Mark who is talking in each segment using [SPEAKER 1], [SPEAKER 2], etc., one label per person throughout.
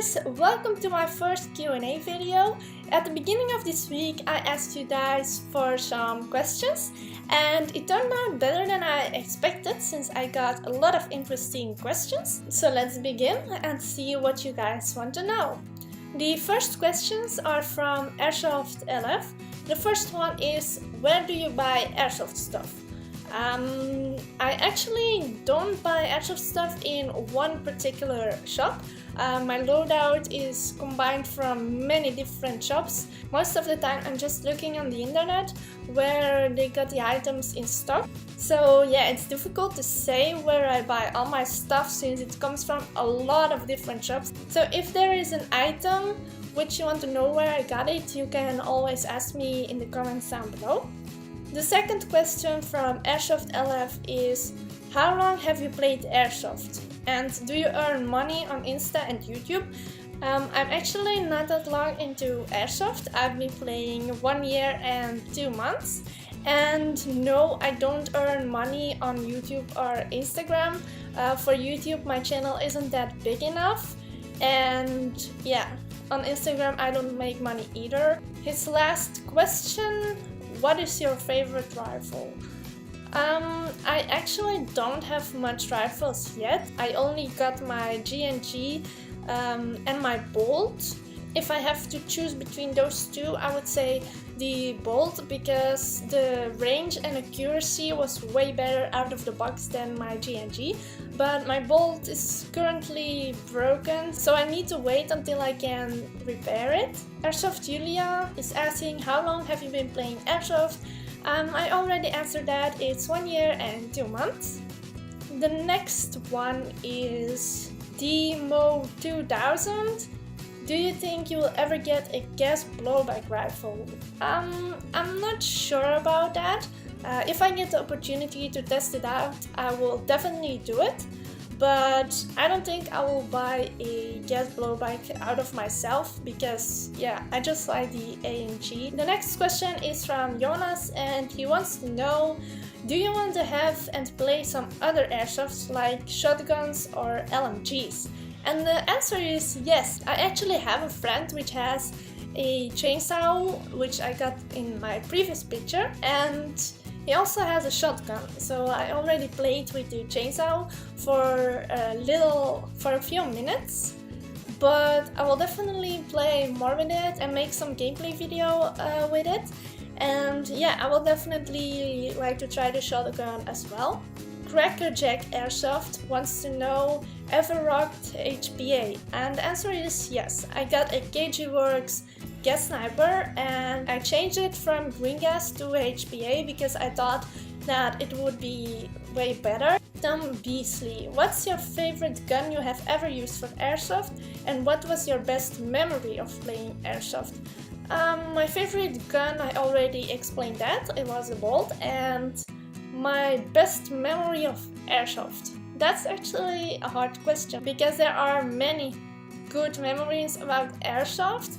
[SPEAKER 1] guys, welcome to my first Q&A video. At the beginning of this week I asked you guys for some questions and it turned out better than I expected since I got a lot of interesting questions. So let's begin and see what you guys want to know. The first questions are from airsoft LF. The first one is, where do you buy airsoft stuff? I actually don't buy airsoft stuff in one particular shop. My loadout is combined from many different shops. Most of the time I'm just looking on the internet where they got the items in stock. So yeah, it's difficult to say where I buy all my stuff since it comes from a lot of different shops. So if there is an item which you want to know where I got it, you can always ask me in the comments down below. The second question from airsoft LF is, how long have you played airsoft? And do you earn money on Insta and YouTube? I'm actually not that long into airsoft. I've been playing 1 year and 2 months. And no, I don't earn money on YouTube or Instagram. For YouTube, my channel isn't that big enough. And yeah, on Instagram I don't make money either. His last question, what is your favorite rifle? I actually don't have much rifles yet. I only got my G&G and my Bolt. If I have to choose between those two, I would say the Bolt because the range and accuracy was way better out of the box than my G&G. But my Bolt is currently broken, so I need to wait until I can repair it. Airsoft Julia is asking, how long have you been playing airsoft? I already answered that, it's 1 year and 2 months. The next one is Demo2000. Do you think you will ever get a gas blowback rifle? I'm not sure about that. If I get the opportunity to test it out, I will definitely do it. But I don't think I will buy a gas blowback out of myself because yeah, I just like the AMG. The next question is from Jonas and he wants to know, do you want to have and play some other airsofts like shotguns or LMGs? And the answer is yes. I actually have a friend which has a chainsaw which I got in my previous picture, and he also has a shotgun, so I already played with the chainsaw for a few minutes, but I will definitely play more with it and make some gameplay video with it. And yeah, I will definitely like to try the shotgun as well. Crackerjack Airsoft wants to know, ever rocked HPA? And the answer is yes. I got a KG Works gas sniper and I changed it from green gas to HPA because I thought that it would be way better. Tom Beasley, what's your favorite gun you have ever used for airsoft and what was your best memory of playing airsoft? My favorite gun, I already explained that, it was a Bolt. And my best memory of airsoft, that's actually a hard question because there are many good memories about airsoft,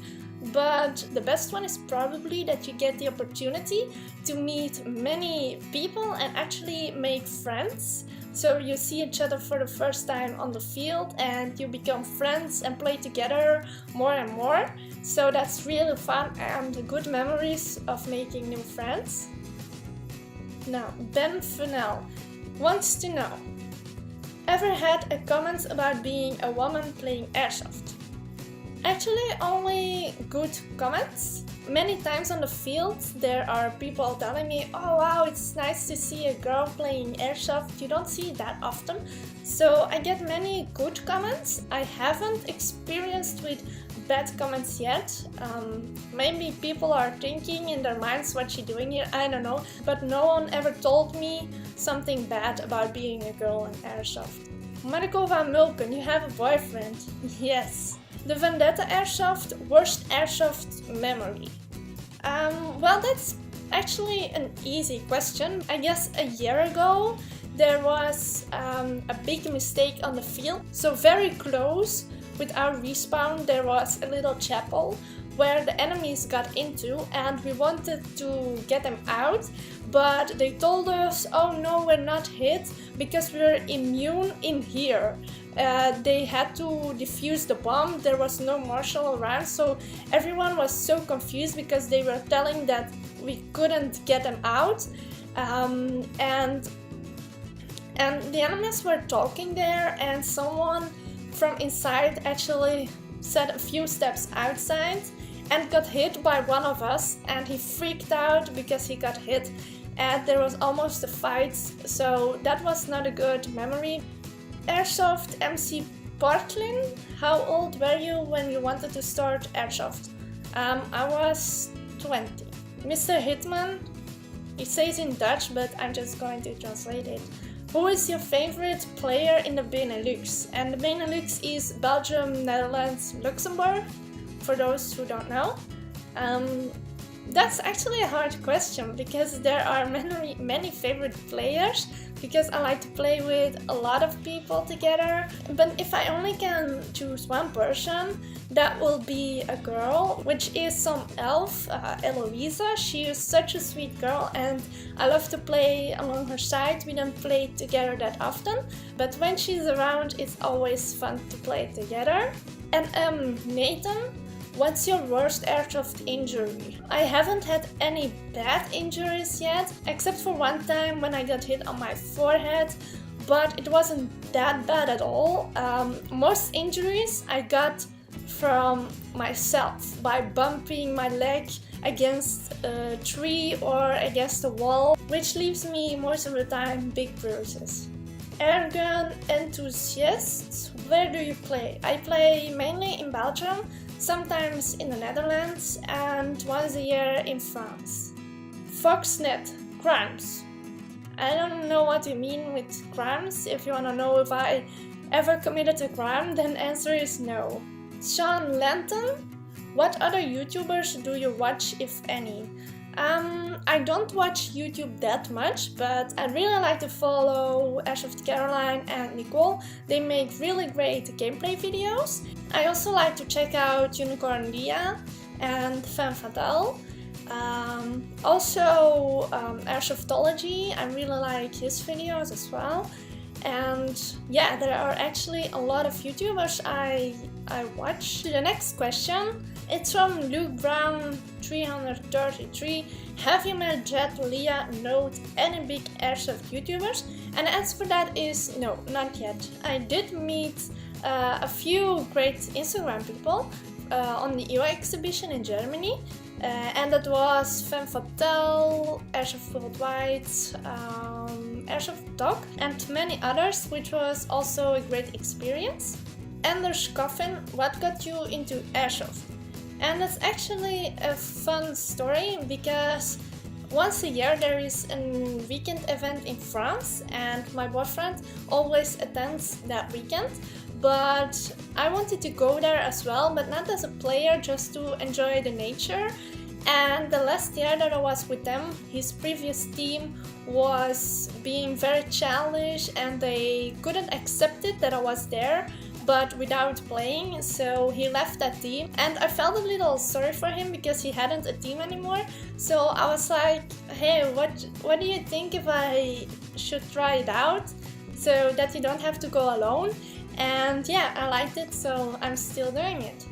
[SPEAKER 1] but the best one is probably that you get the opportunity to meet many people and actually make friends. So you see each other for the first time on the field and you become friends and play together more and more. So that's really fun and good memories of making new friends. Now, Ben Funnell wants to know, ever had a comment about being a woman playing airsoft? Actually, only good comments. Many times on the field there are people telling me, oh wow, it's nice to see a girl playing airsoft, you don't see it that often. So I get many good comments. I haven't experienced with bad comments yet. Maybe people are thinking in their minds, what's she doing here, I don't know, but no one ever told me something bad about being a girl in airsoft. Marco van Mulken, you have a boyfriend? Yes. The Vendetta Airsoft, worst airsoft memory? Well, that's actually an easy question. I guess a year ago there was a big mistake on the field. So very close with our respawn there was a little chapel where the enemies got into and we wanted to get them out, but they told us, oh no, we're not hit because we're immune in here. They had to defuse the bomb, there was no marshal around, so everyone was so confused because they were telling that we couldn't get them out. And the enemies were talking there, and someone from inside actually set a few steps outside and got hit by one of us, and he freaked out because he got hit and there was almost a fight, so that was not a good memory. Airsoft MC Portlin, how old were you when you wanted to start Airsoft? I was 20. Mr. Hitman, it says in Dutch, but I'm just going to translate it. Who is your favorite player in the Benelux? And the Benelux is Belgium, Netherlands, Luxembourg, for those who don't know. That's actually a hard question because there are many favorite players, because I like to play with a lot of people together. But if I only can choose one person, that will be a girl, which is some elf, Eloisa. She is such a sweet girl and I love to play along her side. We don't play together that often, but when she's around it's always fun to play together. And Nathan, what's your worst airsoft injury? I haven't had any bad injuries yet, except for one time when I got hit on my forehead, but it wasn't that bad at all. Most injuries I got from myself, by bumping my leg against a tree or against a wall, which leaves me most of the time big bruises. Airgun enthusiast, where do you play? I play mainly in Belgium, sometimes in the Netherlands, and once a year in France. Foxnet, cramps. I don't know what you mean with cramps. If you wanna know if I ever committed a crime, then answer is no. Sean Lanton, what other YouTubers do you watch, if any? I don't watch YouTube that much, but I really like to follow Airsoft Caroline and Nicole. They make really great gameplay videos. I also like to check out Unicorn Lia and Femme Fatale. Also Airsoftology, I really like his videos as well. And yeah, there are actually a lot of YouTubers I watch. To the next question, it's from Luke Brown 333. Have you met Jet, Leah, Note, any big airsoft YouTubers? And the answer for that is no, not yet. I did meet a few great Instagram people on the EO exhibition in Germany. And that was Femme Fatale, Airsoft Worldwide, Airsoft Talk, and many others, which was also a great experience. Anders Coffin, what got you into Airsoft? And that's actually a fun story because once a year there is a weekend event in France and my boyfriend always attends that weekend. But I wanted to go there as well, but not as a player, just to enjoy the nature. And the last year that I was with them, his previous team was being very childish and they couldn't accept it that I was there, but without playing, so he left that team. And I felt a little sorry for him because he hadn't a team anymore. So I was like, hey, what do you think if I should try it out so that you don't have to go alone? And yeah, I liked it, so I'm still doing it.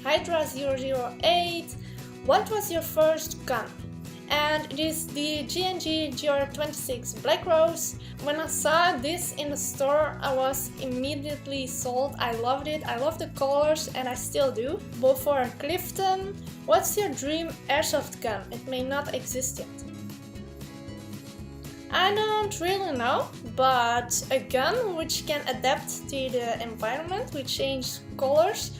[SPEAKER 1] Hydra008, what was your first gun? And it is the G&G GR26 Black Rose. When I saw this in the store, I was immediately sold. I loved it, I love the colors, and I still do. Beaufort Clifton, what's your dream airsoft gun? It may not exist yet. I don't really know, but a gun which can adapt to the environment, which change colors,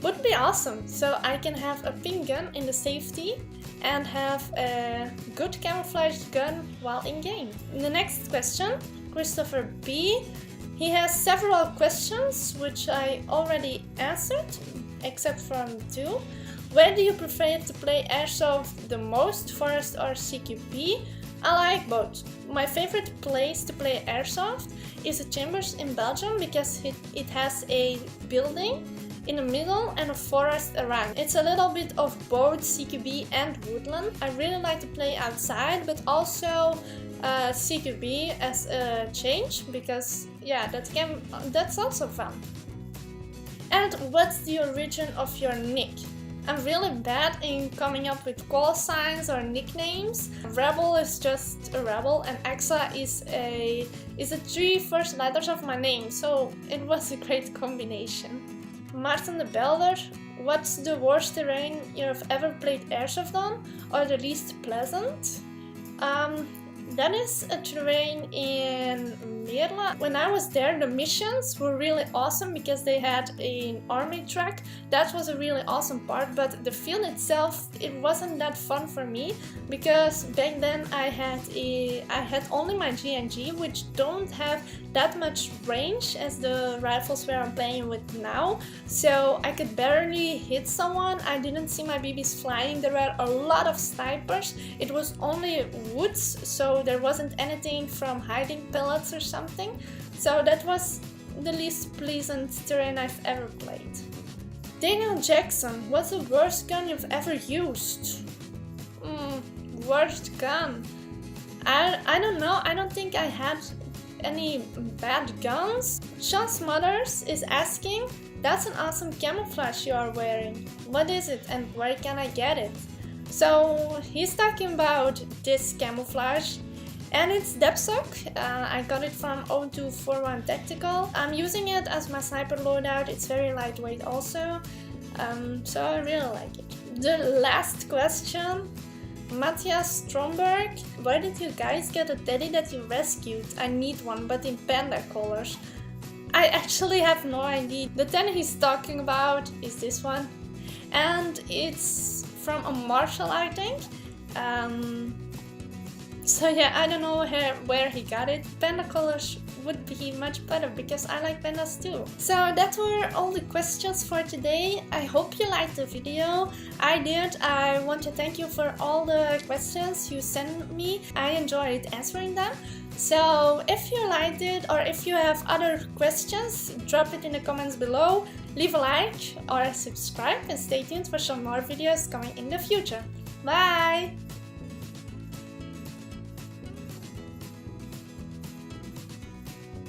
[SPEAKER 1] would be awesome. So I can have a pink gun in the safety and have a good camouflaged gun while in game. The next question, Christopher B. He has several questions which I already answered, except from two. Where do you prefer to play airsoft the most, forest or CQP? I like both. My favorite place to play airsoft is the Chambers in Belgium because it has a building in the middle and a forest around. It's a little bit of both CQB and woodland. I really like to play outside, but also CQB as a change, because yeah, that's also fun. And what's the origin of your nick? I'm really bad in coming up with call signs or nicknames. Rebel is just a rebel, and Exa is the 3 first letters of my name, so it was a great combination. Martin the Builder, what's the worst terrain you've ever played airsoft on, or the least pleasant? That is a terrain in Merla. When I was there, the missions were really awesome because they had an army track. That was a really awesome part, but the field itself, it wasn't that fun for me because back then I had only my GNG, which don't have that much range as the rifles where I'm playing with now. So I could barely hit someone. I didn't see my BBs flying. There were a lot of snipers. It was only woods, so there wasn't anything from hiding pellets or something. So that was the least pleasant terrain I've ever played. Daniel Jackson, what's the worst gun you've ever used? Worst gun? I don't know. I don't think I had any bad guns. Sean Smothers is asking, that's an awesome camouflage you are wearing. What is it and where can I get it? So he's talking about this camouflage, and it's DepSoc. I got it from 0241 Tactical. I'm using it as my sniper loadout. It's very lightweight also, so I really like it. The last question, Matthias Stromberg, where did you guys get a teddy that you rescued? I need one, but in panda colors. I actually have no idea. The teddy he's talking about is this one, and it's from a marshal, I think. So yeah, I don't know where he got it. Panda colors would be much better because I like pandas too. So that were all the questions for today. I hope you liked the video. I did. I want to thank you for all the questions you sent me. I enjoyed answering them. So if you liked it or if you have other questions, drop it in the comments below. Leave a like or subscribe and stay tuned for some more videos coming in the future. Bye!